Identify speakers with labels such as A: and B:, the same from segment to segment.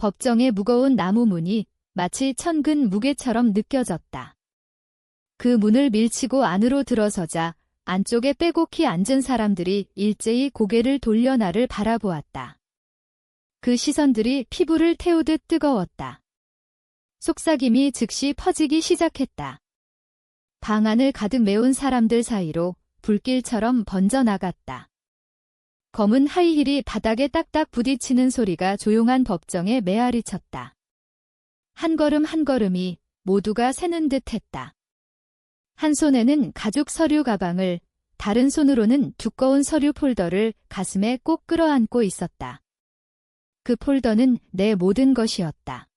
A: 법정의 무거운 나무 문이 마치 천근 무게처럼 느껴졌다. 그 문을 밀치고 안으로 들어서자 안쪽에 빼곡히 앉은 사람들이 일제히 고개를 돌려 나를 바라보았다. 그 시선들이 피부를 태우듯 뜨거웠다. 속삭임이 즉시 퍼지기 시작했다. 방 안을 가득 메운 사람들 사이로 불길처럼 번져나갔다. 검은 하이힐이 바닥에 딱딱 부딪히는 소리가 조용한 법정에 메아리 쳤다. 한 걸음 한 걸음이 모두가 새는 듯 했다. 한 손에는 가죽 서류 가방을, 다른 손으로는 두꺼운 서류 폴더를 가슴에 꼭 끌어안고 있었다. 그 폴더는 내 모든 것이었다.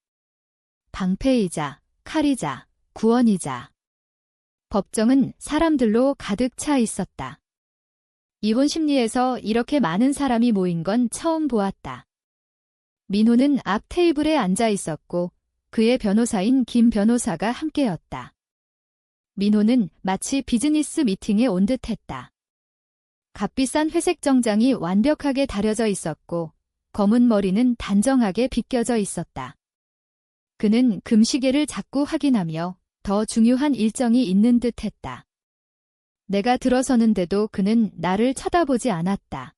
A: 방패이자, 칼이자, 구원이자. 법정은 사람들로 가득 차 있었다. 이혼 심리에서 이렇게 많은 사람이 모인 건 처음 보았다. 민호는 앞 테이블에 앉아 있었고 그의 변호사인 김 변호사가 함께였다. 민호는 마치 비즈니스 미팅에 온 듯했다. 값비싼 회색 정장이 완벽하게 다려져 있었고 검은 머리는 단정하게 빗겨져 있었다. 그는 금시계를 자꾸 확인하며 더 중요한 일정이 있는 듯했다. 내가 들어서는데도 그는 나를 쳐다보지 않았다.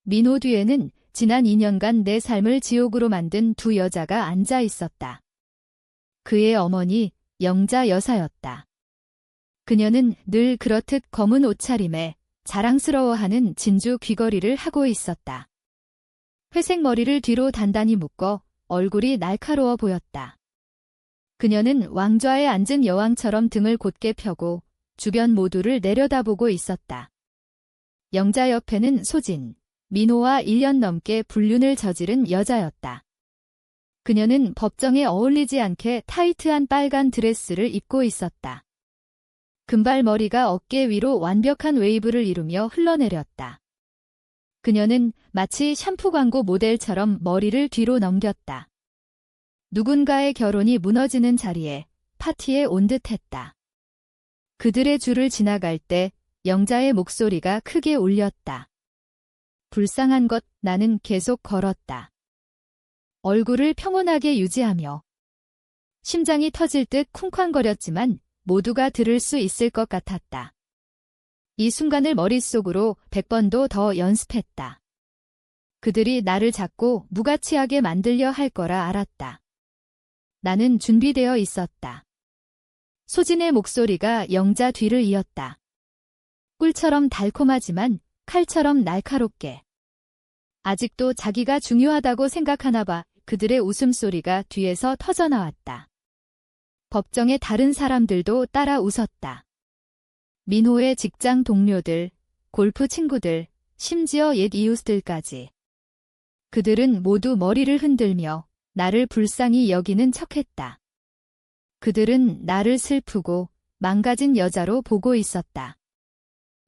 A: 민호 뒤에는 지난 2년간 내 삶을 지옥으로 만든 두 여자가 앉아 있었다. 그의 어머니 영자 여사였다. 그녀는 늘 그렇듯 검은 옷차림에 자랑스러워하는 진주 귀걸이를 하고 있었다. 회색 머리를 뒤로 단단히 묶어 얼굴이 날카로워 보였다. 그녀는 왕좌에 앉은 여왕처럼 등을 곧게 펴고 주변 모두를 내려다보고 있었다. 영자 옆에는 소진, 민호와 1년 넘게 불륜을 저지른 여자였다. 그녀는 법정에 어울리지 않게 타이트한 빨간 드레스를 입고 있었다. 금발머리가 어깨 위로 완벽한 웨이브를 이루며 흘러내렸다. 그녀는 마치 샴푸 광고 모델처럼 머리를 뒤로 넘겼다. 누군가의 결혼이 무너지는 자리에 파티에 온 듯했다. 그들의 줄을 지나갈 때 영자의 목소리가 크게 울렸다. 불쌍한 것, 나는 계속 걸었다. 얼굴을 평온하게 유지하며. 심장이 터질 듯 쿵쾅거렸지만 모두가 들을 수 있을 것 같았다. 이 순간을 머릿속으로 100번도 더 연습했다. 그들이 나를 자꾸 무가치하게 만들려 할 거라 알았다. 나는 준비되어 있었다. 소진의 목소리가 영자 뒤를 이었다. 꿀처럼 달콤하지만 칼처럼 날카롭게. 아직도 자기가 중요하다고 생각하나 봐. 그들의 웃음소리가 뒤에서 터져나왔다. 법정의 다른 사람들도 따라 웃었다. 민호의 직장 동료들, 골프 친구들, 심지어 옛 이웃들까지. 그들은 모두 머리를 흔들며 나를 불쌍히 여기는 척했다. 그들은 나를 슬프고 망가진 여자로 보고 있었다.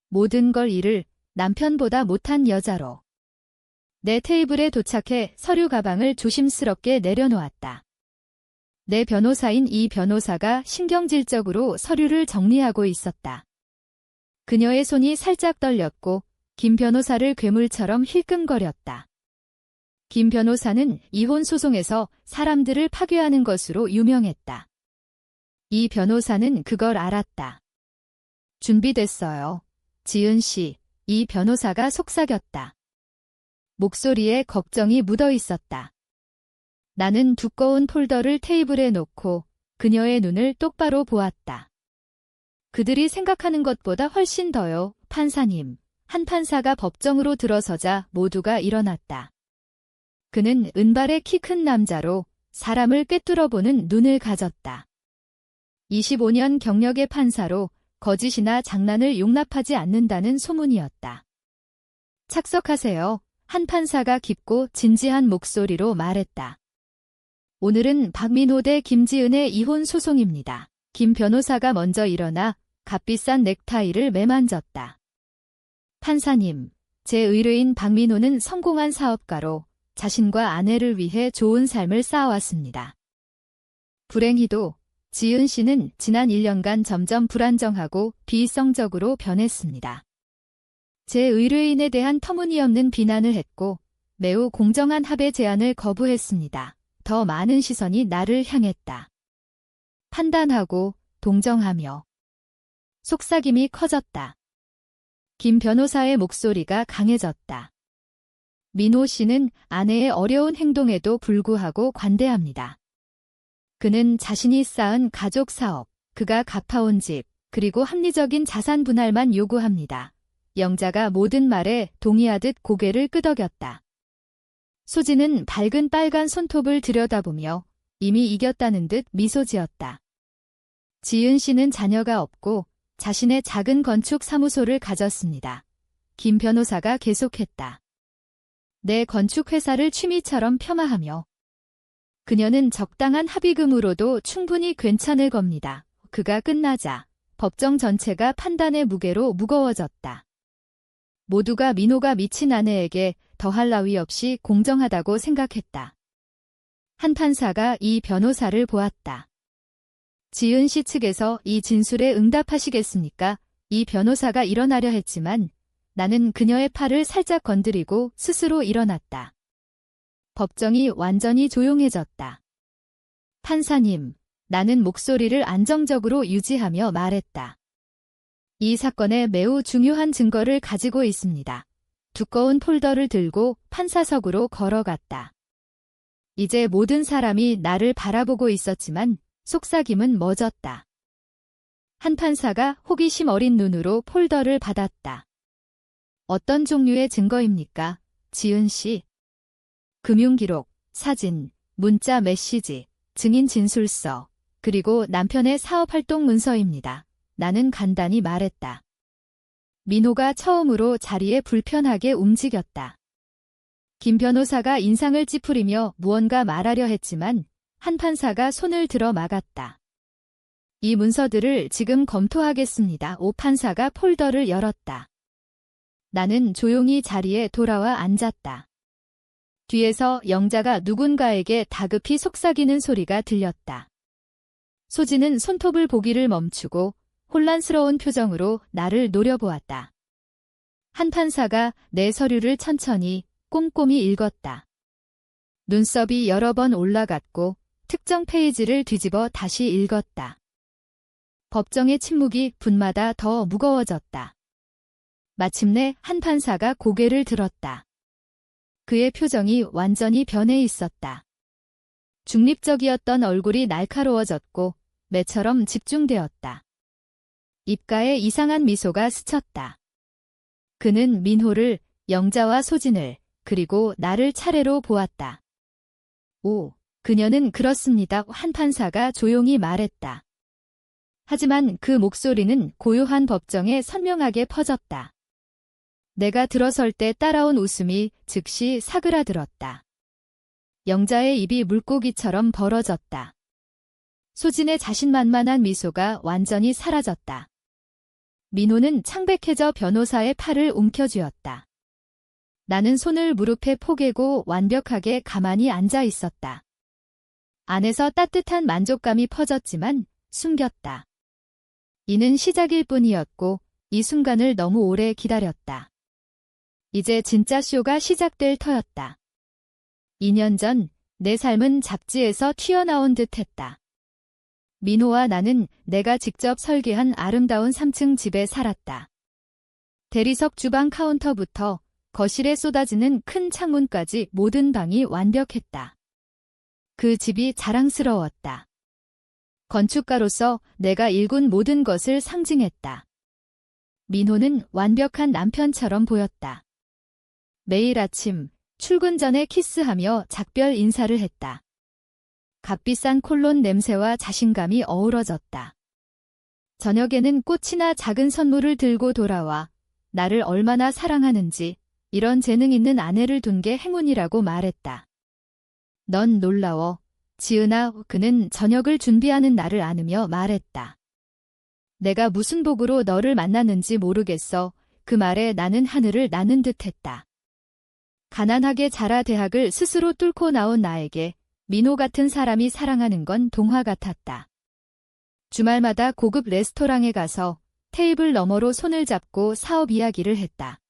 A: 모든 걸 잃을 남편보다 못한 여자로. 내 테이블에 도착해 서류 가방을 조심스럽게 내려놓았다. 내 변호사인 이 변호사가 신경질적으로 서류를 정리하고 있었다. 그녀의 손이 살짝 떨렸고 김 변호사를 괴물처럼 힐끔거렸다. 김 변호사는 이혼 소송에서 사람들을 파괴하는 것으로 유명했다. 이 변호사는 그걸 알았다. 준비됐어요. 지은 씨, 이 변호사가 속삭였다. 목소리에 걱정이 묻어 있었다. 나는 두꺼운 폴더를 테이블에 놓고 그녀의 눈을 똑바로 보았다. 그들이 생각하는 것보다 훨씬 더요, 판사님. 한 판사가 법정으로 들어서자 모두가 일어났다. 그는 은발의 키 큰 남자로 사람을 꿰뚫어보는 눈을 가졌다. 25년 경력의 판사로 거짓이나 장난을 용납하지 않는다는 소문이었다. 착석하세요. 한 판사가 깊고 진지한 목소리로 말했다. 오늘은 박민호 대 김지은의 이혼 소송입니다. 김 변호사가 먼저 일어나 값비싼 넥타이를 매만졌다. 판사님, 제 의뢰인 박민호는 성공한 사업가로 자신과 아내를 위해 좋은 삶을 쌓아왔습니다. 불행히도 지은 씨는 지난 1년간 점점 불안정하고 비이성적으로 변했습니다. 제 의뢰인에 대한 터무니없는 비난을 했고 매우 공정한 합의 제안을 거부했습니다. 더 많은 시선이 나를 향했다. 판단하고 동정하며. 속삭임이 커졌다. 김 변호사의 목소리가 강해졌다. 민호 씨는 아내의 어려운 행동에도 불구하고 관대합니다. 그는 자신이 쌓은 가족 사업, 그가 갚아온 집, 그리고 합리적인 자산 분할만 요구합니다. 영자가 모든 말에 동의하듯 고개를 끄덕였다. 소진은 밝은 빨간 손톱을 들여다보며 이미 이겼다는 듯 미소 지었다. 지은 씨는 자녀가 없고 자신의 작은 건축 사무소를 가졌습니다. 김 변호사가 계속했다. 내 건축 회사를 취미처럼 폄하하며. 그녀는 적당한 합의금으로도 충분히 괜찮을 겁니다. 그가 끝나자 법정 전체가 판단의 무게로 무거워졌다. 모두가 민호가 미친 아내에게 더할 나위 없이 공정하다고 생각했다. 한 판사가 이 변호사를 보았다. 지은 씨 측에서 이 진술에 응답하시겠습니까? 이 변호사가 일어나려 했지만 나는 그녀의 팔을 살짝 건드리고 스스로 일어났다. 법정이 완전히 조용해졌다. 판사님, 나는 목소리를 안정적으로 유지하며 말했다. 이 사건에 매우 중요한 증거를 가지고 있습니다. 두꺼운 폴더를 들고 판사석으로 걸어갔다. 이제 모든 사람이 나를 바라보고 있었지만 속삭임은 멎었다. 한 판사가 호기심 어린 눈으로 폴더를 받았다. 어떤 종류의 증거입니까? 지은 씨. 금융기록, 사진, 문자 메시지, 증인 진술서, 그리고 남편의 사업활동 문서입니다. 나는 간단히 말했다. 민호가 처음으로 자리에 불편하게 움직였다. 김 변호사가 인상을 찌푸리며 무언가 말하려 했지만 한 판사가 손을 들어 막았다. 이 문서들을 지금 검토하겠습니다. 오 판사가 폴더를 열었다. 나는 조용히 자리에 돌아와 앉았다. 뒤에서 영자가 누군가에게 다급히 속삭이는 소리가 들렸다. 소진은 손톱을 보기를 멈추고 혼란스러운 표정으로 나를 노려보았다. 한 판사가 내 서류를 천천히 꼼꼼히 읽었다. 눈썹이 여러 번 올라갔고 특정 페이지를 뒤집어 다시 읽었다. 법정의 침묵이 분마다 더 무거워졌다. 마침내 한 판사가 고개를 들었다. 그의 표정이 완전히 변해 있었다. 중립적이었던 얼굴이 날카로워졌고 매처럼 집중되었다. 입가에 이상한 미소가 스쳤다. 그는 민호를, 영자와 소진을, 그리고 나를 차례로 보았다. 오, 그녀는 그렇습니다. 한 판사가 조용히 말했다. 하지만 그 목소리는 고요한 법정에 선명하게 퍼졌다. 내가 들어설 때 따라온 웃음이 즉시 사그라들었다. 영자의 입이 물고기처럼 벌어졌다. 소진의 자신만만한 미소가 완전히 사라졌다. 민호는 창백해져 변호사의 팔을 움켜쥐었다. 나는 손을 무릎에 포개고 완벽하게 가만히 앉아 있었다. 안에서 따뜻한 만족감이 퍼졌지만 숨겼다. 이는 시작일 뿐이었고 이 순간을 너무 오래 기다렸다. 이제 진짜 쇼가 시작될 터였다. 2년 전 내 삶은 잡지에서 튀어나온 듯했다. 민호와 나는 내가 직접 설계한 아름다운 3층 집에 살았다. 대리석 주방 카운터부터 거실에 쏟아지는 큰 창문까지 모든 방이 완벽했다. 그 집이 자랑스러웠다. 건축가로서 내가 일군 모든 것을 상징했다. 민호는 완벽한 남편처럼 보였다. 매일 아침 출근 전에 키스하며 작별 인사를 했다. 값비싼 콜론 냄새와 자신감이 어우러졌다. 저녁에는 꽃이나 작은 선물을 들고 돌아와 나를 얼마나 사랑하는지, 이런 재능 있는 아내를 둔 게 행운이라고 말했다. 넌 놀라워. 지은아, 그는 저녁을 준비하는 나를 안으며 말했다. 내가 무슨 복으로 너를 만났는지 모르겠어. 그 말에 나는 하늘을 나는 듯했다. 가난하게 자라 대학을 스스로 뚫고 나온 나에게 민호 같은 사람이 사랑하는 건 동화 같았다. 주말마다 고급 레스토랑에 가서 테이블 너머로 손을 잡고 사업 이야기를 했다.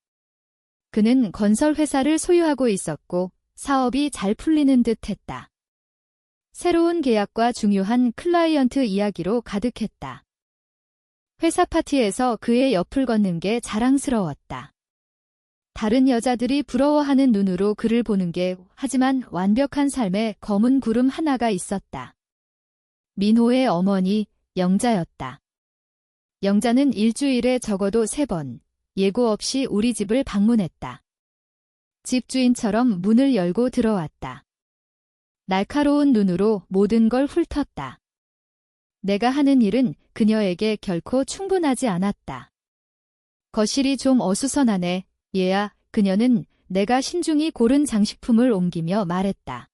A: 그는 건설 회사를 소유하고 있었고 사업이 잘 풀리는 듯 했다. 새로운 계약과 중요한 클라이언트 이야기로 가득했다. 회사 파티에서 그의 옆을 걷는 게 자랑스러웠다. 다른 여자들이 부러워하는 눈으로 그를 보는 게 하지만 완벽한 삶에 검은 구름 하나가 있었다. 민호의 어머니, 영자였다. 영자는 일주일에 적어도 3번, 예고 없이 우리 집을 방문했다. 집주인처럼 문을 열고 들어왔다. 날카로운 눈으로 모든 걸 훑었다. 내가 하는 일은 그녀에게 결코 충분하지 않았다. 거실이 좀 어수선하네, 얘야. 그녀는 내가 신중히 고른 장식품을 옮기며 말했다.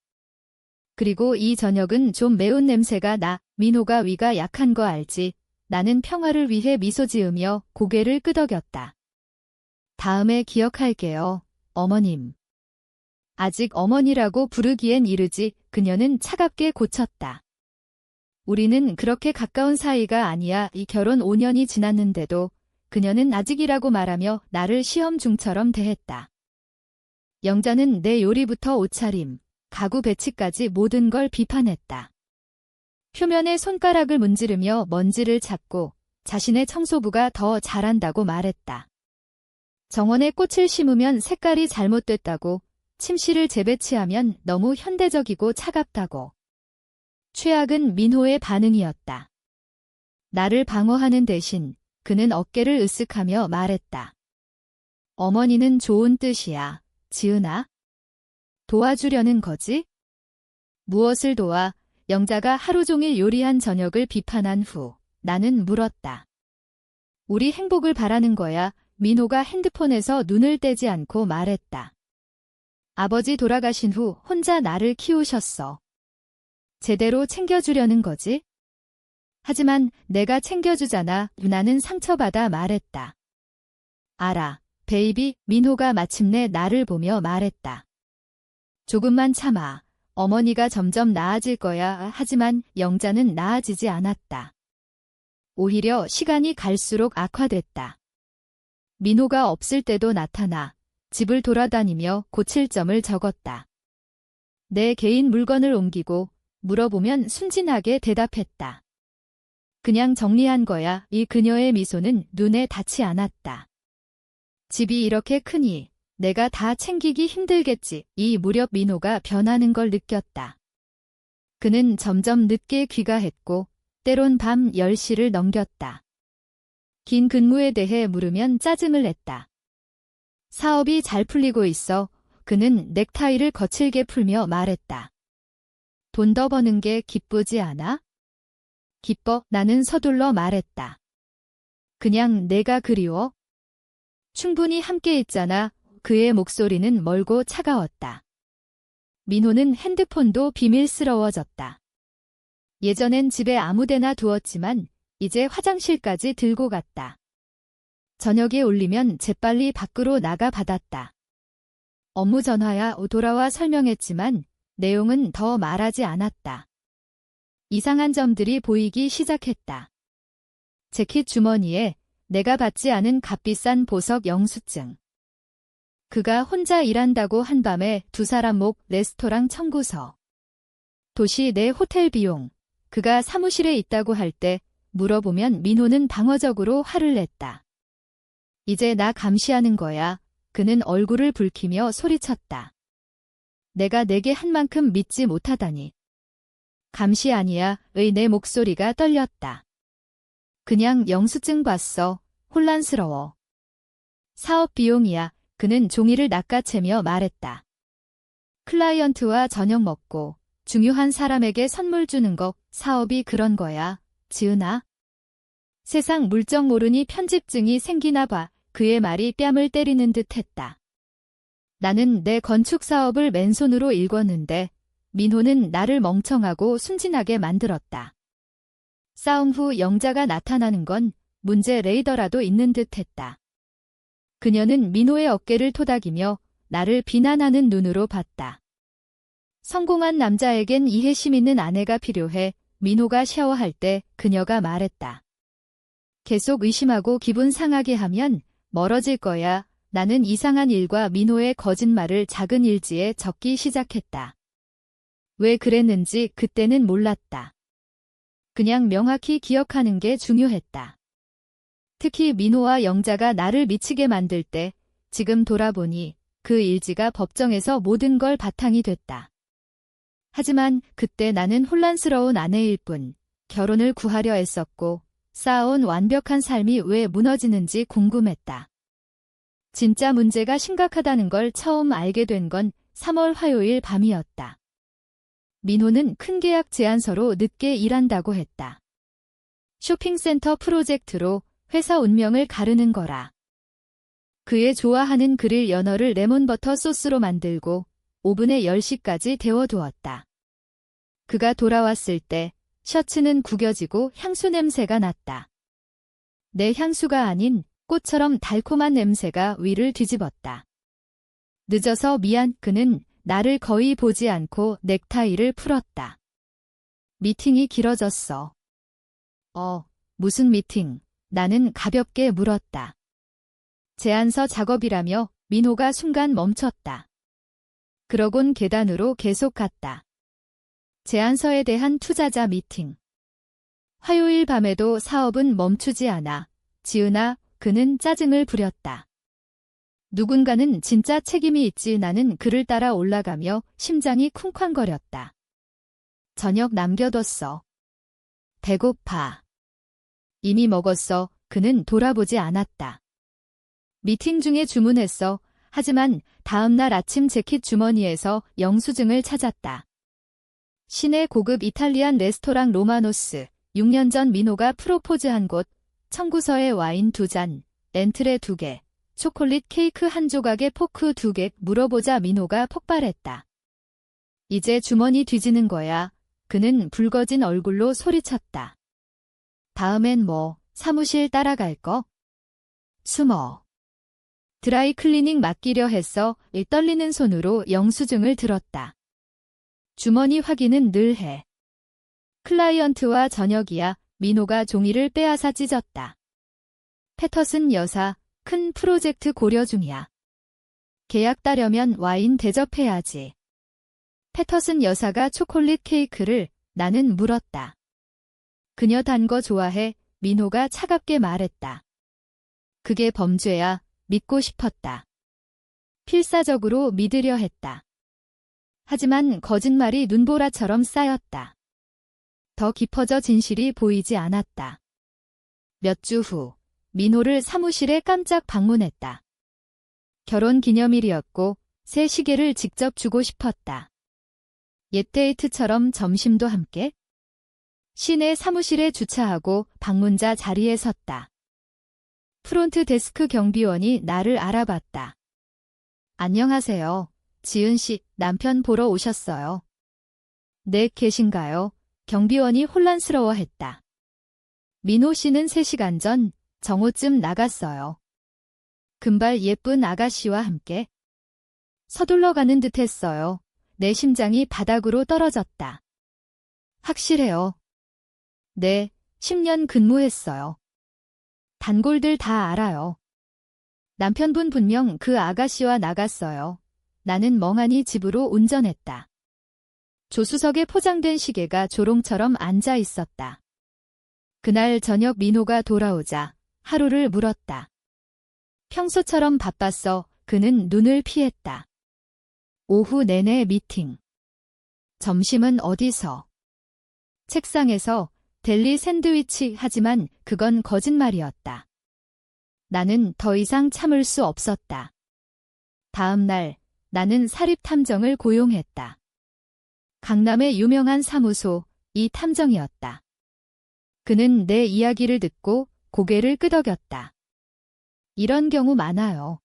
A: 그리고 이 저녁은 좀 매운 냄새가 나. 민호가 위가 약한 거 알지? 나는 평화를 위해 미소 지으며 고개를 끄덕였다. 다음에 기억할게요, 어머님. 아직 어머니라고 부르기엔 이르지. 그녀는 차갑게 고쳤다. 우리는 그렇게 가까운 사이가 아니야. 이 결혼 5년이 지났는데도 그녀는 아직이라고 말하며 나를 시험 중처럼 대했다. 영자는 내 요리부터 옷차림, 가구 배치까지 모든 걸 비판했다. 표면에 손가락을 문지르며 먼지를 찾고 자신의 청소부가 더 잘한다고 말했다. 정원에 꽃을 심으면 색깔이 잘못됐다고, 침실을 재배치하면 너무 현대적이고 차갑다고. 최악은 민호의 반응이었다. 나를 방어하는 대신 그는 어깨를 으쓱하며 말했다. 어머니는 좋은 뜻이야, 지은아. 도와주려는 거지? 무엇을 도와? 영자가 하루 종일 요리한 저녁을 비판한 후 나는 물었다. 우리 행복을 바라는 거야. 민호가 핸드폰에서 눈을 떼지 않고 말했다. 아버지 돌아가신 후 혼자 나를 키우셨어. 제대로 챙겨주려는 거지? 하지만 내가 챙겨주잖아. 나는 상처받아 말했다. 알아, 베이비. 민호가 마침내 나를 보며 말했다. 조금만 참아. 어머니가 점점 나아질 거야. 하지만 영자는 나아지지 않았다. 오히려 시간이 갈수록 악화됐다. 민호가 없을 때도 나타나 집을 돌아다니며 고칠 점을 적었다. 내 개인 물건을 옮기고 물어보면 순진하게 대답했다. 그냥 정리한 거야. 이 그녀의 미소는 눈에 닿지 않았다. 집이 이렇게 크니 내가 다 챙기기 힘들겠지. 이 무렵 민호가 변하는 걸 느꼈다. 그는 점점 늦게 귀가했고 때론 밤 10시를 넘겼다. 긴 근무에 대해 물으면 짜증을 냈다. 사업이 잘 풀리고 있어. 그는 넥타이를 거칠게 풀며 말했다. 돈 더 버는 게 기쁘지 않아? 기뻐. 나는 서둘러 말했다. 그냥 내가 그리워? 충분히 함께 있잖아. 그의 목소리는 멀고 차가웠다. 민호는 핸드폰도 비밀스러워졌다. 예전엔 집에 아무데나 두었지만 이제 화장실까지 들고 갔다. 저녁에 울리면 재빨리 밖으로 나가 받았다. 업무 전화야. 돌아와 설명했지만 내용은 더 말하지 않았다. 이상한 점들이 보이기 시작했다. 재킷 주머니에 내가 받지 않은 값비싼 보석 영수증. 그가 혼자 일한다고 한밤에 2사람 목 레스토랑 청구서. 도시 내 호텔 비용. 그가 사무실에 있다고 할 때 물어보면 민호는 방어적으로 화를 냈다. 이제 나 감시하는 거야. 그는 얼굴을 붉히며 소리쳤다. 내가 내게 한 만큼 믿지 못하다니. 감시 아니야. 내 목소리가 떨렸다. 그냥 영수증 봤어. 혼란스러워. 사업 비용이야. 그는 종이를 낚아채며 말했다. 클라이언트와 저녁 먹고 중요한 사람에게 선물 주는 거, 사업이 그런 거야, 지은아. 세상 물정 모르니 편집증이 생기나 봐. 그의 말이 뺨을 때리는 듯 했다. 나는 내 건축 사업을 맨손으로 일궜는데 민호는 나를 멍청하고 순진하게 만들었다. 싸움 후 영자가 나타나는 건 문제 레이더라도 있는 듯 했다. 그녀는 민호의 어깨를 토닥이며 나를 비난하는 눈으로 봤다. 성공한 남자에겐 이해심 있는 아내가 필요해. 민호가 샤워할 때 그녀가 말했다. 계속 의심하고 기분 상하게 하면 멀어질 거야. 나는 이상한 일과 민호의 거짓말을 작은 일지에 적기 시작했다. 왜 그랬는지 그때는 몰랐다. 그냥 명확히 기억하는 게 중요했다. 특히 민호와 영자가 나를 미치게 만들 때 지금 돌아보니 그 일지가 법정에서 모든 걸 바탕이 됐다. 하지만 그때 나는 혼란스러운 아내일 뿐 결혼을 구하려 했었고 쌓아온 완벽한 삶이 왜 무너지는지 궁금했다. 진짜 문제가 심각하다는 걸 처음 알게 된 건 3월 화요일 밤이었다. 민호는 큰 계약 제안서로 늦게 일한다고 했다. 쇼핑센터 프로젝트로 회사 운명을 가르는 거라. 그의 좋아하는 그릴 연어를 레몬버터 소스로 만들고 오븐에 10시까지 데워두었다. 그가 돌아왔을 때 셔츠는 구겨지고 향수 냄새가 났다. 내 향수가 아닌 꽃처럼 달콤한 냄새가 위를 뒤집었다. 늦어서 미안. 그는 나를 거의 보지 않고 넥타이를 풀었다. 미팅이 길어졌어. 무슨 미팅? 나는 가볍게 물었다. 제안서 작업이라며 민호가 순간 멈췄다. 그러곤 계단으로 계속 갔다. 제안서에 대한 투자자 미팅. 화요일 밤에도 사업은 멈추지 않아. 지은아, 그는 짜증을 부렸다. 누군가는 진짜 책임이 있지. 나는 그를 따라 올라가며 심장이 쿵쾅거렸다. 저녁 남겨뒀어. 배고파. 이미 먹었어. 그는 돌아보지 않았다. 미팅 중에 주문했어. 하지만 다음날 아침 재킷 주머니에서 영수증을 찾았다. 시내 고급 이탈리안 레스토랑 로마노스. 6년 전 민호가 프로포즈한 곳. 청구서에 와인 2잔, 엔트레 2개, 초콜릿 케이크 1조각에 포크 2개. 물어보자 민호가 폭발했다. 이제 주머니 뒤지는 거야. 그는 붉어진 얼굴로 소리쳤다. 다음엔 뭐, 사무실 따라갈 거? 숨어. 드라이 클리닝 맡기려 했어. 떨리는 손으로 영수증을 들었다. 주머니 확인은 늘 해. 클라이언트와 저녁이야. 민호가 종이를 빼앗아 찢었다. 패터슨 여사, 큰 프로젝트 고려 중이야. 계약 따려면 와인 대접해야지. 패터슨 여사가 초콜릿 케이크를. 나는 물었다. 그녀 단 거 좋아해. 민호가 차갑게 말했다. 그게 범죄야. 믿고 싶었다. 필사적으로 믿으려 했다. 하지만 거짓말이 눈보라처럼 쌓였다. 더 깊어져 진실이 보이지 않았다. 몇 주 후, 민호를 사무실에 깜짝 방문했다. 결혼 기념일이었고 새 시계를 직접 주고 싶었다. 옛 데이트처럼 점심도 함께? 시내 사무실에 주차하고 방문자 자리에 섰다. 프론트 데스크 경비원이 나를 알아봤다. 안녕하세요. 지은 씨, 남편 보러 오셨어요. 네, 계신가요? 경비원이 혼란스러워했다. 민호 씨는 3시간 전 정오쯤 나갔어요. 금발 예쁜 아가씨와 함께. 서둘러 가는 듯 했어요. 내 심장이 바닥으로 떨어졌다. 확실해요. 네, 10년 근무했어요. 단골들 다 알아요. 남편분 분명 그 아가씨와 나갔어요. 나는 멍하니 집으로 운전했다. 조수석에 포장된 시계가 조롱처럼 앉아 있었다. 그날 저녁 민호가 돌아오자 하루를 물었다. 평소처럼 바빴어. 그는 눈을 피했다. 오후 내내 미팅. 점심은 어디서? 책상에서. 델리 샌드위치. 하지만 그건 거짓말이었다. 나는 더 이상 참을 수 없었다. 다음 날 나는 사립탐정을 고용했다. 강남의 유명한 사무소, 이 탐정이었다. 그는 내 이야기를 듣고 고개를 끄덕였다. 이런 경우 많아요.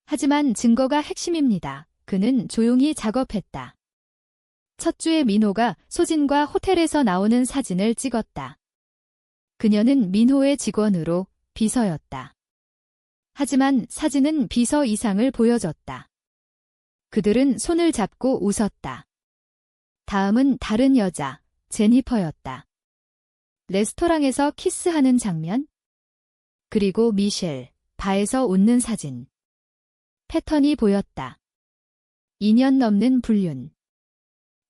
A: 하지만 증거가 핵심입니다. 그는 조용히 작업했다. 첫 주에 민호가 소진과 호텔에서 나오는 사진을 찍었다. 그녀는 민호의 직원으로 비서였다. 하지만 사진은 비서 이상을 보여줬다. 그들은 손을 잡고 웃었다. 다음은 다른 여자, 제니퍼였다. 레스토랑에서 키스하는 장면? 그리고 미셸, 바에서 웃는 사진. 패턴이 보였다. 2년 넘는 불륜.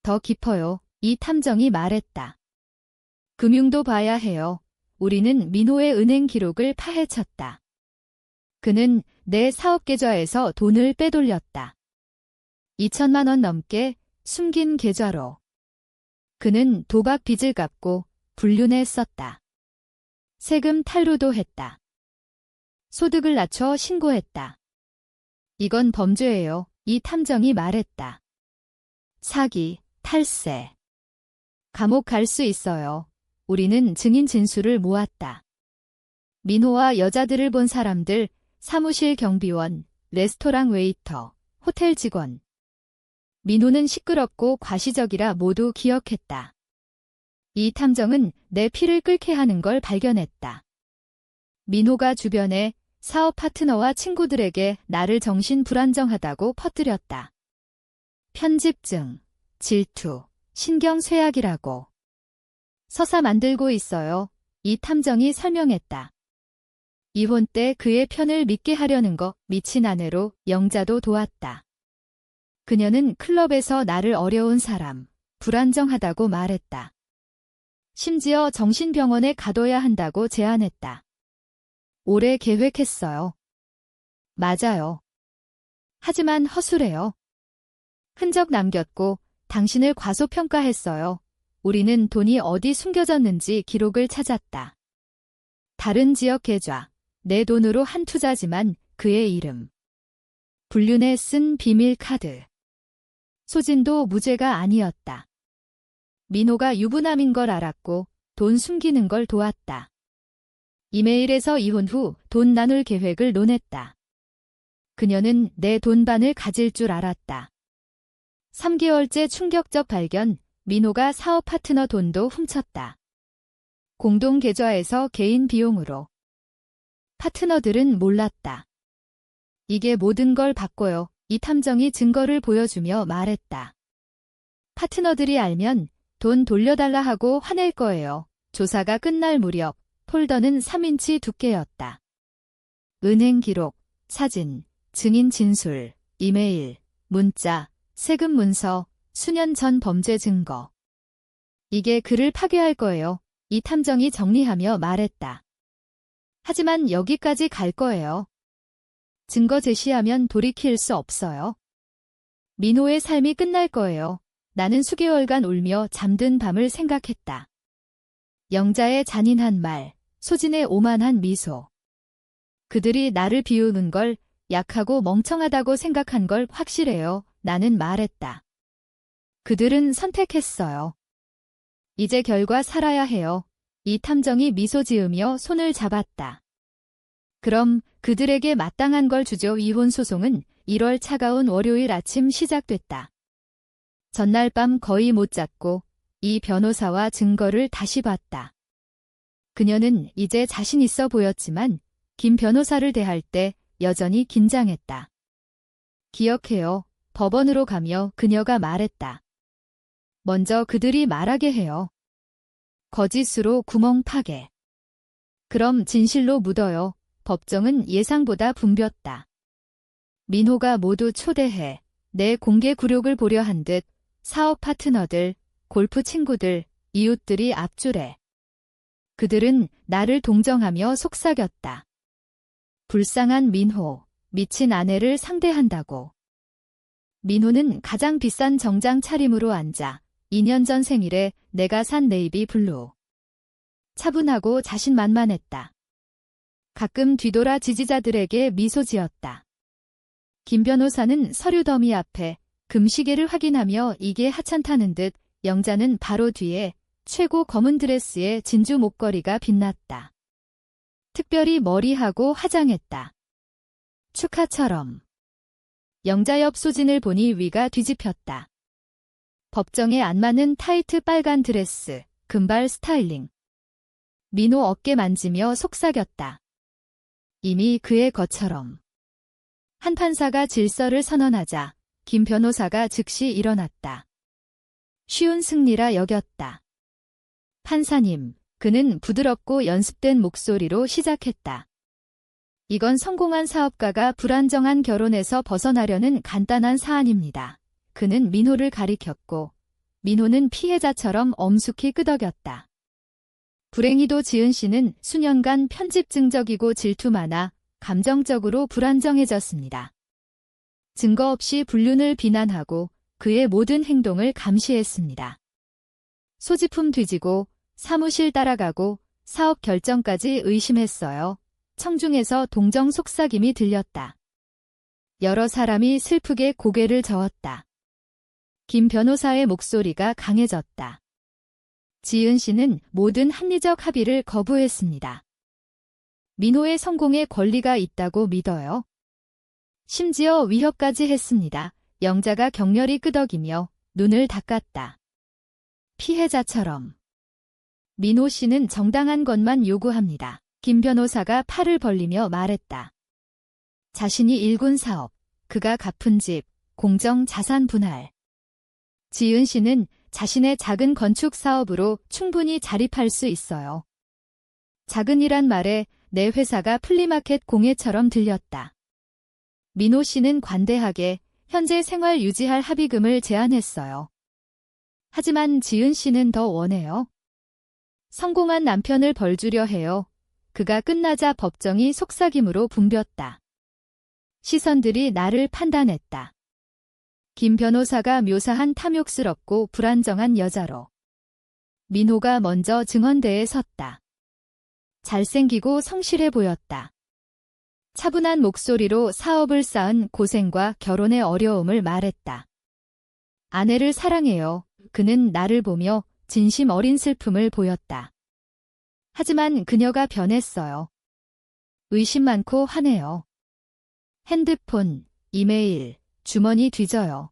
A: 더 깊어요. 이 탐정이 말했다. 금융도 봐야 해요. 우리는 민호의 은행 기록을 파헤쳤다. 그는 내 사업 계좌에서 돈을 빼돌렸다. 2천만 원 넘게 숨긴 계좌로. 그는 도박 빚을 갚고 불륜에 썼다. 세금 탈루도 했다. 소득을 낮춰 신고했다. 이건 범죄예요. 이 탐정이 말했다. 사기, 탈세. 감옥 갈 수 있어요. 우리는 증인 진술을 모았다. 민호와 여자들을 본 사람들, 사무실 경비원, 레스토랑 웨이터, 호텔 직원. 민호는 시끄럽고 과시적이라 모두 기억했다. 이 탐정은 내 피를 끓게 하는 걸 발견했다. 민호가 주변에 사업 파트너와 친구들에게 나를 정신 불안정하다고 퍼뜨렸다. 편집증, 질투, 신경쇠약이라고. 서사 만들고 있어요. 이 탐정이 설명했다. 이혼 때 그의 편을 믿게 하려는 거 미친 아내로 영자도 도왔다. 그녀는 클럽에서 나를 어려운 사람, 불안정하다고 말했다. 심지어 정신병원에 가둬야 한다고 제안했다. 오래 계획했어요. 맞아요. 하지만 허술해요. 흔적 남겼고 당신을 과소평가했어요. 우리는 돈이 어디 숨겨졌는지 기록을 찾았다. 다른 지역 계좌, 내 돈으로 한 투자지만 그의 이름. 불륜에 쓴 비밀 카드. 소진도 무죄가 아니었다. 민호가 유부남인 걸 알았고 돈 숨기는 걸 도왔다. 이메일에서 이혼 후 돈 나눌 계획을 논했다. 그녀는 내 돈 반을 가질 줄 알았다. 3개월째 충격적 발견, 민호가 사업 파트너 돈도 훔쳤다. 공동 계좌에서 개인 비용으로. 파트너들은 몰랐다. 이게 모든 걸 바꿔요. 이 탐정이 증거를 보여주며 말했다. 파트너들이 알면 돈 돌려달라 하고 화낼 거예요. 조사가 끝날 무렵 폴더는 3인치 두께였다. 은행 기록, 사진, 증인 진술, 이메일, 문자, 세금 문서, 수년 전 범죄 증거. 이게 그를 파괴할 거예요. 이 탐정이 정리하며 말했다. 하지만 여기까지 갈 거예요. 증거 제시하면 돌이킬 수 없어요. 민호의 삶이 끝날 거예요. 나는 수개월간 울며 잠든 밤을 생각했다. 영자의 잔인한 말, 소진의 오만한 미소. 그들이 나를 비우는 걸 약하고 멍청하다고 생각한 걸 확실해요. 나는 말했다. 그들은 선택했어요. 이제 결과 살아야 해요. 이 탐정이 미소 지으며 손을 잡았다. 그럼 그들에게 마땅한 걸 주죠. 이혼 소송은 1월 차가운 월요일 아침 시작됐다. 전날 밤 거의 못 잤고 이 변호사와 증거를 다시 봤다. 그녀는 이제 자신 있어 보였지만 김 변호사를 대할 때 여전히 긴장했다. 기억해요. 법원으로 가며 그녀가 말했다. 먼저 그들이 말하게 해요. 거짓으로 구멍 파게. 그럼 진실로 묻어요. 법정은 예상보다 붐볐다. 민호가 모두 초대해 내 공개 굴욕을 보려 한 듯 사업 파트너들, 골프 친구들, 이웃들이 앞줄에. 그들은 나를 동정하며 속삭였다. 불쌍한 민호, 미친 아내를 상대한다고. 민호는 가장 비싼 정장 차림으로 앉아 2년 전 생일에 내가 산 네이비 블루. 차분하고 자신만만했다. 가끔 뒤돌아 지지자들에게 미소 지었다. 김 변호사는 서류 더미 앞에 금시계를 확인하며 이게 하찮다는 듯 영자는 바로 뒤에 최고 검은 드레스에 진주 목걸이가 빛났다. 특별히 머리하고 화장했다. 축하처럼. 영자 옆 소진을 보니 위가 뒤집혔다. 법정에 안 맞는 타이트 빨간 드레스, 금발 스타일링. 민호 어깨 만지며 속삭였다. 이미 그의 것처럼. 한 판사가 질서를 선언하자 김 변호사가 즉시 일어났다. 쉬운 승리라 여겼다. 판사님, 그는 부드럽고 연습된 목소리로 시작했다. 이건 성공한 사업가가 불안정한 결혼에서 벗어나려는 간단한 사안입니다. 그는 민호를 가리켰고 민호는 피해자처럼 엄숙히 끄덕였다. 불행히도 지은 씨는 수년간 편집증적이고 질투 많아 감정적으로 불안정해졌습니다. 증거 없이 불륜을 비난하고 그의 모든 행동을 감시했습니다. 소지품 뒤지고 사무실 따라가고 사업 결정까지 의심했어요. 청중에서 동정 속삭임이 들렸다. 여러 사람이 슬프게 고개를 저었다. 김 변호사의 목소리가 강해졌다. 지은 씨는 모든 합리적 합의를 거부했습니다. 민호의 성공에 권리가 있다고 믿어요. 심지어 위협까지 했습니다. 영자가 격렬히 끄덕이며 눈을 닦았다. 피해자처럼. 민호 씨는 정당한 것만 요구합니다. 김 변호사가 팔을 벌리며 말했다. 자신이 일군 사업, 그가 갚은 집, 공정 자산 분할. 지은 씨는 자신의 작은 건축 사업으로 충분히 자립할 수 있어요. 작은이란 말에 내 회사가 플리마켓 공예처럼 들렸다. 민호 씨는 관대하게 현재 생활 유지할 합의금을 제안했어요. 하지만 지은 씨는 더 원해요. 성공한 남편을 벌주려 해요. 그가 끝나자 법정이 속삭임으로 붐볐다. 시선들이 나를 판단했다. 김 변호사가 묘사한 탐욕스럽고 불안정한 여자로. 민호가 먼저 증언대에 섰다. 잘생기고 성실해 보였다. 차분한 목소리로 사업을 쌓은 고생과 결혼의 어려움을 말했다. 아내를 사랑해요. 그는 나를 보며 진심 어린 슬픔을 보였다. 하지만 그녀가 변했어요. 의심 많고 화내요. 핸드폰, 이메일, 주머니 뒤져요.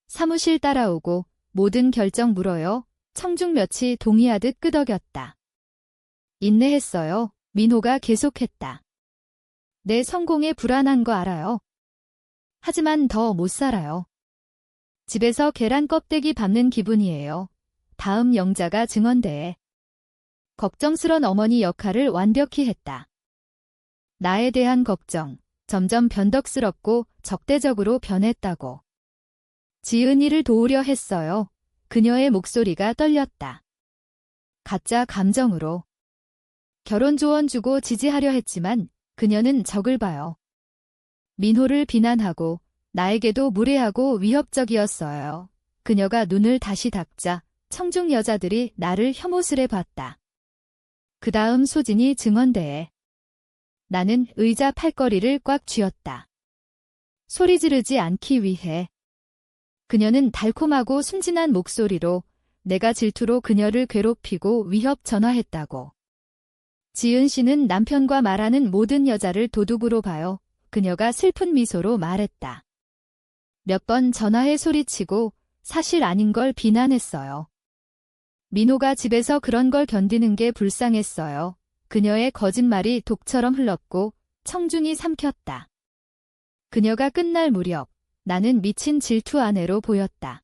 A: 사무실 따라오고 모든 결정 물어요. 청중 몇이 동의하듯 끄덕였다. 인내했어요. 민호가 계속했다. 내 성공에 불안한 거 알아요. 하지만 더 못 살아요. 집에서 계란 껍데기 밟는 기분이에요. 다음 영자가 증언대에. 걱정스런 어머니 역할을 완벽히 했다. 나에 대한 걱정, 점점 변덕스럽고 적대적으로 변했다고. 지은이를 도우려 했어요. 그녀의 목소리가 떨렸다. 가짜 감정으로. 결혼 조언 주고 지지하려 했지만 그녀는 적을 봐요. 민호를 비난하고 나에게도 무례하고 위협적이었어요. 그녀가 눈을 다시 닫자 청중 여자들이 나를 혐오스레 봤다. 그 다음 소진이 증언대에. 나는 의자 팔걸이를 꽉 쥐었다. 소리 지르지 않기 위해. 그녀는 달콤하고 순진한 목소리로 내가 질투로 그녀를 괴롭히고 위협 전화했다고. 지은 씨는 남편과 말하는 모든 여자를 도둑으로 봐요. 그녀가 슬픈 미소로 말했다. 몇 번 전화해 소리치고 사실 아닌 걸 비난했어요. 민호가 집에서 그런 걸 견디는 게 불쌍했어요. 그녀의 거짓말이 독처럼 흘렀고 청중이 삼켰다. 그녀가 끝날 무렵 나는 미친 질투 아내로 보였다.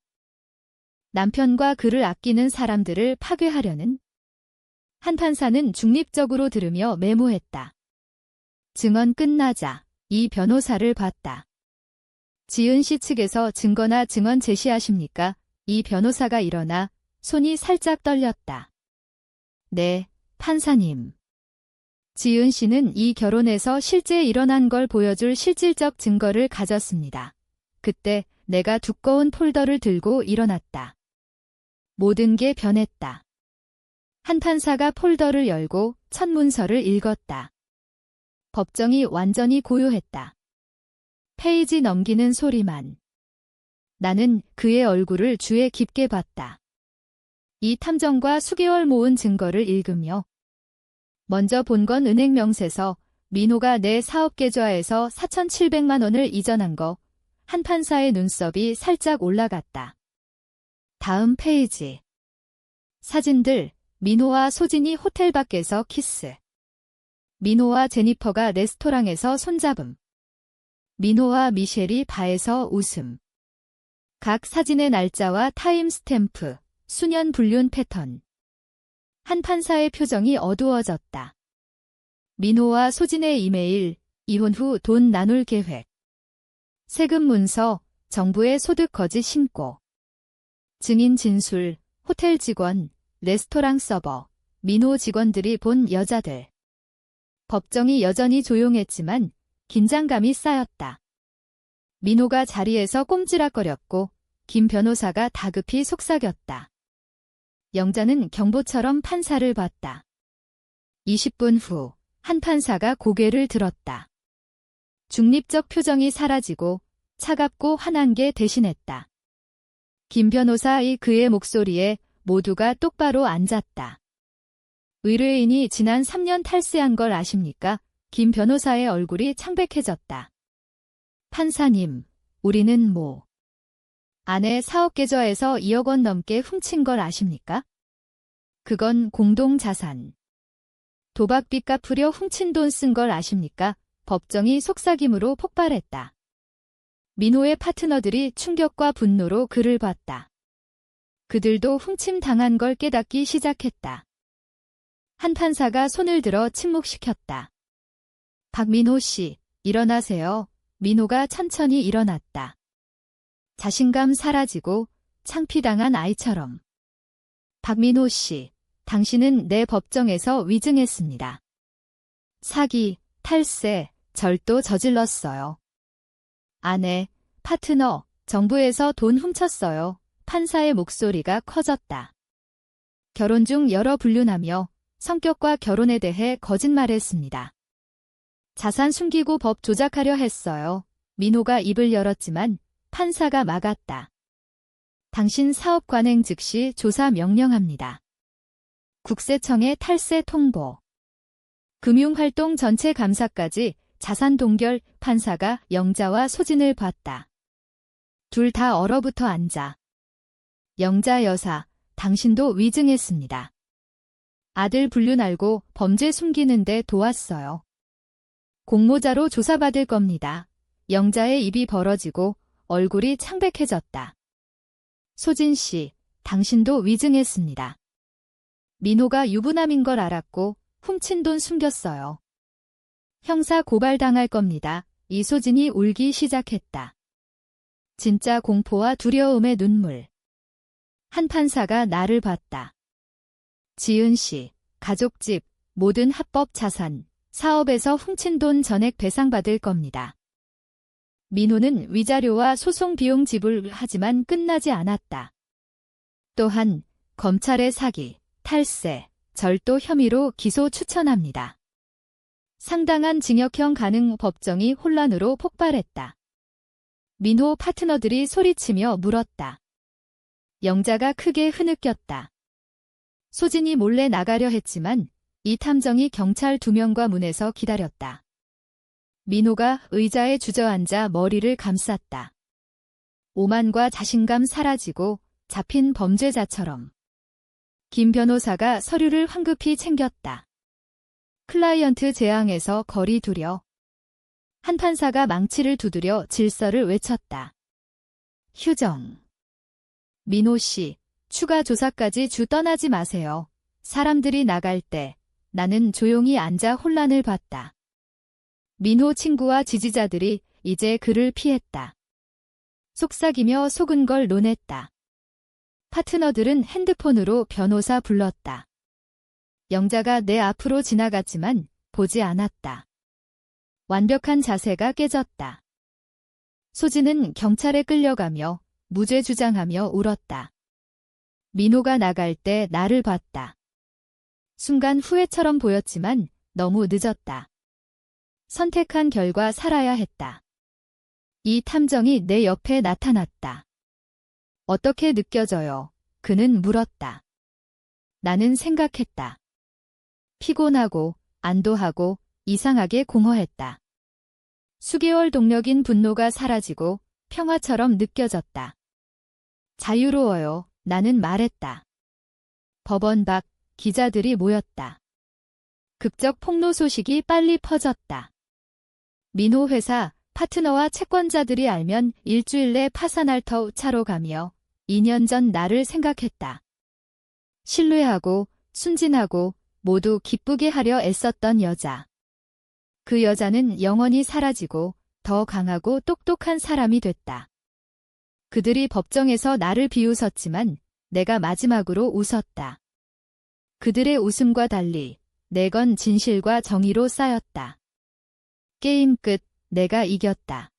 A: 남편과 그를 아끼는 사람들을 파괴하려는. 한 판사는 중립적으로 들으며 메모했다. 증언 끝나자 이 변호사를 봤다. 지은 씨 측에서 증거나 증언 제시하십니까? 이 변호사가 일어나 손이 살짝 떨렸다. 네, 판사님. 지은 씨는 이 결혼에서 실제 일어난 걸 보여줄 실질적 증거를 가졌습니다. 그때 내가 두꺼운 폴더를 들고 일어났다. 모든 게 변했다. 한 판사가 폴더를 열고 첫 문서를 읽었다. 법정이 완전히 고요했다. 페이지 넘기는 소리만. 나는 그의 얼굴을 주에 깊게 봤다. 이 탐정과 수개월 모은 증거를 읽으며 먼저 본 건 은행 명세서 민호가 내 사업 계좌에서 4,700만 원을 이전한 거. 한 판사의 눈썹이 살짝 올라갔다. 다음 페이지. 사진들. 민호와 소진이 호텔 밖에서 키스. 민호와 제니퍼가 레스토랑에서 손잡음. 민호와 미셸이 바에서 웃음. 각 사진의 날짜와 타임 스탬프, 수년 불륜 패턴. 한 판사의 표정이 어두워졌다. 민호와 소진의 이메일, 이혼 후 돈 나눌 계획. 세금 문서, 정부의 소득 거짓 신고. 증인 진술, 호텔 직원, 레스토랑 서버, 민호 직원들이 본 여자들. 법정이 여전히 조용했지만 긴장감이 쌓였다. 민호가 자리에서 꼼지락거렸고 김 변호사가 다급히 속삭였다. 영자는 경보처럼 판사를 봤다. 20분 후 한 판사가 고개를 들었다. 중립적 표정이 사라지고 차갑고 화난 게 대신했다. 김 변호사의 그의 목소리에 모두가 똑바로 앉았다. 의뢰인이 지난 3년 탈세한 걸 아십니까? 김 변호사의 얼굴이 창백해졌다. 판사님, 우리는 아내 사업 계좌에서 2억 원 넘게 훔친 걸 아십니까? 그건 공동자산. 도박빚 갚으려 훔친 돈 쓴 걸 아십니까? 법정이 속삭임으로 폭발했다. 민호의 파트너들이 충격과 분노로 그를 봤다. 그들도 훔침 당한 걸 깨닫기 시작했다. 한 판사가 손을 들어 침묵시켰다. 박민호 씨, 일어나세요. 민호가 천천히 일어났다. 자신감 사라지고 창피당한 아이처럼. 박민호 씨, 당신은 내 법정에서 위증했습니다. 사기, 탈세, 절도 저질렀어요. 아내, 파트너, 정부에서 돈 훔쳤어요. 판사의 목소리가 커졌다. 결혼 중 여러 불륜하며 성격과 결혼에 대해 거짓말했습니다. 자산 숨기고 법 조작하려 했어요. 민호가 입을 열었지만 판사가 막았다. 당신 사업 관행 즉시 조사 명령합니다. 국세청에 탈세 통보. 금융활동 전체 감사까지 자산 동결. 판사가 영자와 소진을 봤다. 둘 다 얼어붙어 앉아. 영자 여사, 당신도 위증했습니다. 아들 불륜 알고 범죄 숨기는데 도왔어요. 공모자로 조사받을 겁니다. 영자의 입이 벌어지고 얼굴이 창백해졌다. 소진 씨, 당신도 위증했습니다. 민호가 유부남인 걸 알았고 훔친 돈 숨겼어요. 형사 고발당할 겁니다. 이소진이 울기 시작했다. 진짜 공포와 두려움의 눈물. 한 판사가 나를 봤다. 지은 씨, 가족집, 모든 합법 자산, 사업에서 훔친 돈 전액 배상받을 겁니다. 민호는 위자료와 소송 비용 지불하지만 끝나지 않았다. 또한 검찰의 사기, 탈세, 절도 혐의로 기소 추천합니다. 상당한 징역형 가능. 법정이 혼란으로 폭발했다. 민호 파트너들이 소리치며 물었다. 영자가 크게 흐느꼈다. 소진이 몰래 나가려 했지만 이 탐정이 경찰 2명과 문에서 기다렸다. 민호가 의자에 주저앉아 머리를 감쌌다. 오만과 자신감 사라지고 잡힌 범죄자처럼. 김 변호사가 서류를 황급히 챙겼다. 클라이언트 재앙에서 거리 두려. 한 판사가 망치를 두드려 질서를 외쳤다. 휴정. 민호 씨, 추가 조사까지 주 떠나지 마세요. 사람들이 나갈 때 나는 조용히 앉아 혼란을 봤다. 민호 친구와 지지자들이 이제 그를 피했다. 속삭이며 속은 걸 논했다. 파트너들은 핸드폰으로 변호사 불렀다. 영자가 내 앞으로 지나갔지만 보지 않았다. 완벽한 자세가 깨졌다. 소진은 경찰에 끌려가며 무죄 주장하며 울었다. 민호가 나갈 때 나를 봤다. 순간 후회처럼 보였지만 너무 늦었다. 선택한 결과 살아야 했다. 이 탐정이 내 옆에 나타났다. 어떻게 느껴져요? 그는 물었다. 나는 생각했다. 피곤하고 안도하고 이상하게 공허했다. 수개월 동력인 분노가 사라지고 평화처럼 느껴졌다. 자유로워요. 나는 말했다. 법원 밖 기자들이 모였다. 극적 폭로 소식이 빨리 퍼졌다. 민호 회사 파트너와 채권자들이 알면 일주일 내 파산할 터 차로 가며 2년 전 나를 생각했다. 신뢰하고 순진하고 모두 기쁘게 하려 애썼던 여자. 그 여자는 영원히 사라지고 더 강하고 똑똑한 사람이 됐다. 그들이 법정에서 나를 비웃었지만 내가 마지막으로 웃었다. 그들의 웃음과 달리 내 건 진실과 정의로 쌓였다. 게임 끝. 내가 이겼다.